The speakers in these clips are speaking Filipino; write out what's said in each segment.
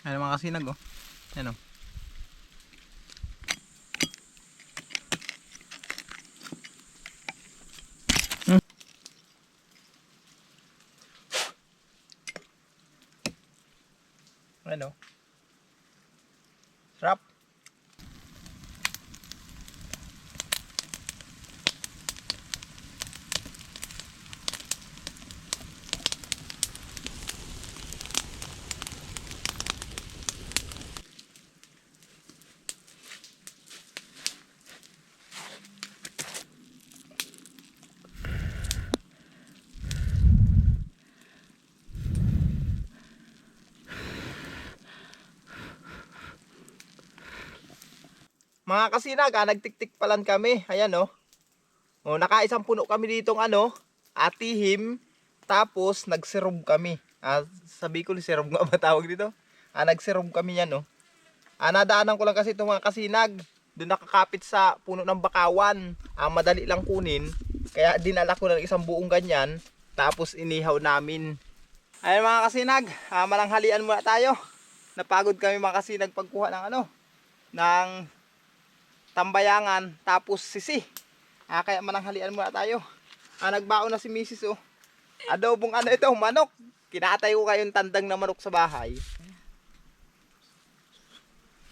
Ayan mga kasinag oh. Ayan oh. Ayan oh. Sarap. Mga kasinag, nagtiktik palan kami. Ayan oh. Oh, nakaisang puno kami ditong atihim. Tapos nagsirob kami. Sabi ko, sirob nga ba tawag dito? Nagsirob kami yan oh. Nadaanan ko lang kasi itong mga kasinag. Doon nakakapit sa puno ng bakawan. Madali lang kunin. Kaya dinala ko ng isang buong ganyan. Tapos inihaw namin. Ayan mga kasinag, malanghalian muna tayo. Napagod kami mga kasinag pagkuha ng ng tambayangan tapos sisi. Kaya mananghalian muna tayo. Nagbaon na si Mrs. oh. Adobong ito, manok. Kinatay ko kayong tandang na manok sa bahay.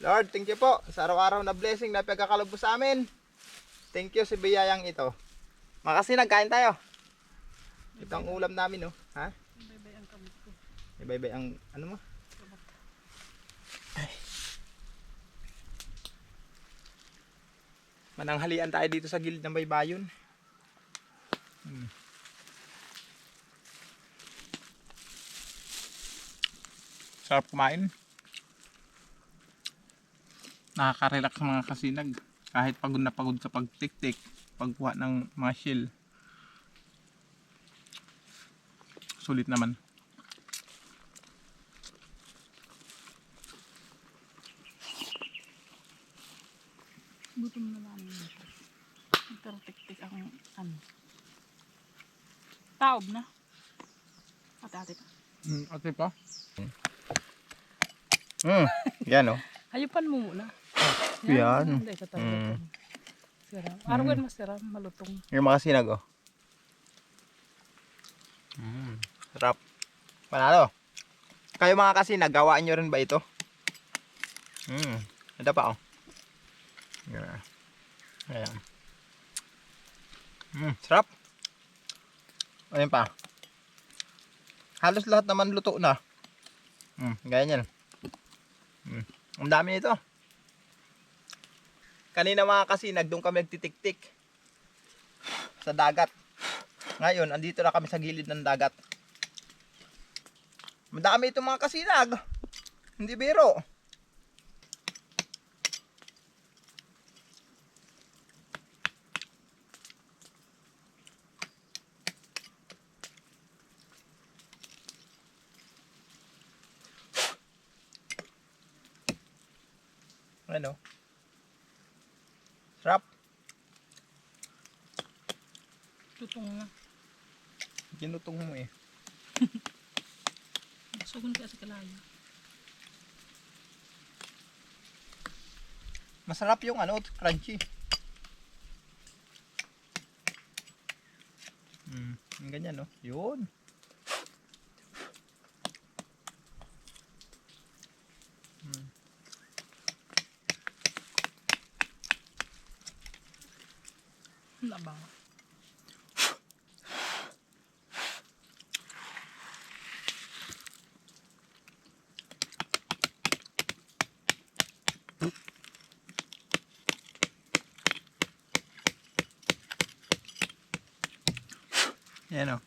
Lord, thank you po sa araw-araw na blessing na pagkakalubos sa amin. Thank you sa biyayang ito. Makasi nagkain tayo. Ito ang ulam namin oh. Ha? Bye-bye ang kamot ko. Bye-bye ang ano mo? Ay. Mananghalian tayo dito sa gilid ng baybayon. Sarap kumain. Nakaka-relax mga kasinag. Kahit pagod na pagod sa pagtik-tik, pagkuha ng mga shell. Sulit naman. Gutom na namin ito. Nagtaratik-tik ang taob na. Ate-ate pa. Ate pa? Yan oh. Hayupan mo muna. Yan. Hindi ka talaga. Siram. Arawan masiram, malutong. Yung mga sinag oh. Sarap. Panalo. Kayo mga kasinag, gawaan nyo rin ba ito? Ito pa oh. Ayan. Sarap. Ayan pa. Halos lahat naman luto na. Ganyan. Ang dami nito. Kanina mga kasinag, doon kami nagtitik-tik sa dagat. Ngayon, andito na kami sa gilid ng dagat. Madami itong mga kasinag. Hindi biro. Ano? Sarap. Lutong na. Ginutong mo eh. Sugon ka sa kalayo. Masarap yung crunchy. Yung ganyan no. Yun. Labang. Yan o.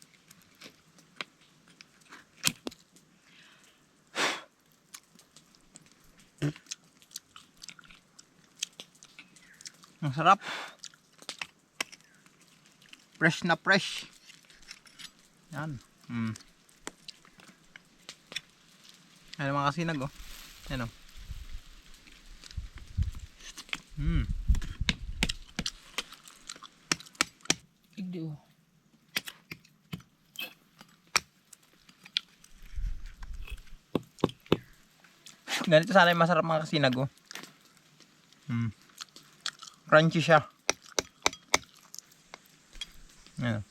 Ang sarap. Fresh na fresh. Yan. Ano mga kasinag oh. Yan o. Igdi oh. Ganito sana yung masarap mga kasinag, oh. Crunchy siya. Ayan.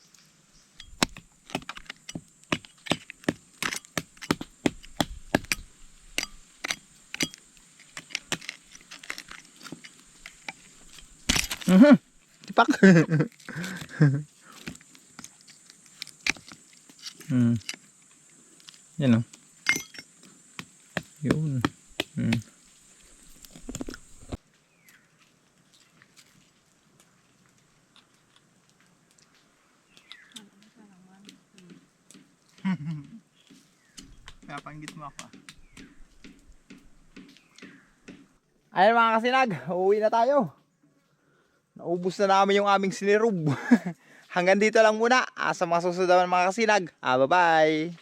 Tipak. Yan, oh. Yun. Kapanggit mo ako. Ayan mga kasinag, uuwi na tayo. Naubos na namin yung aming sinirub. Hanggang dito lang muna. Sa mga susunod naman mga kasinag. Bye-bye.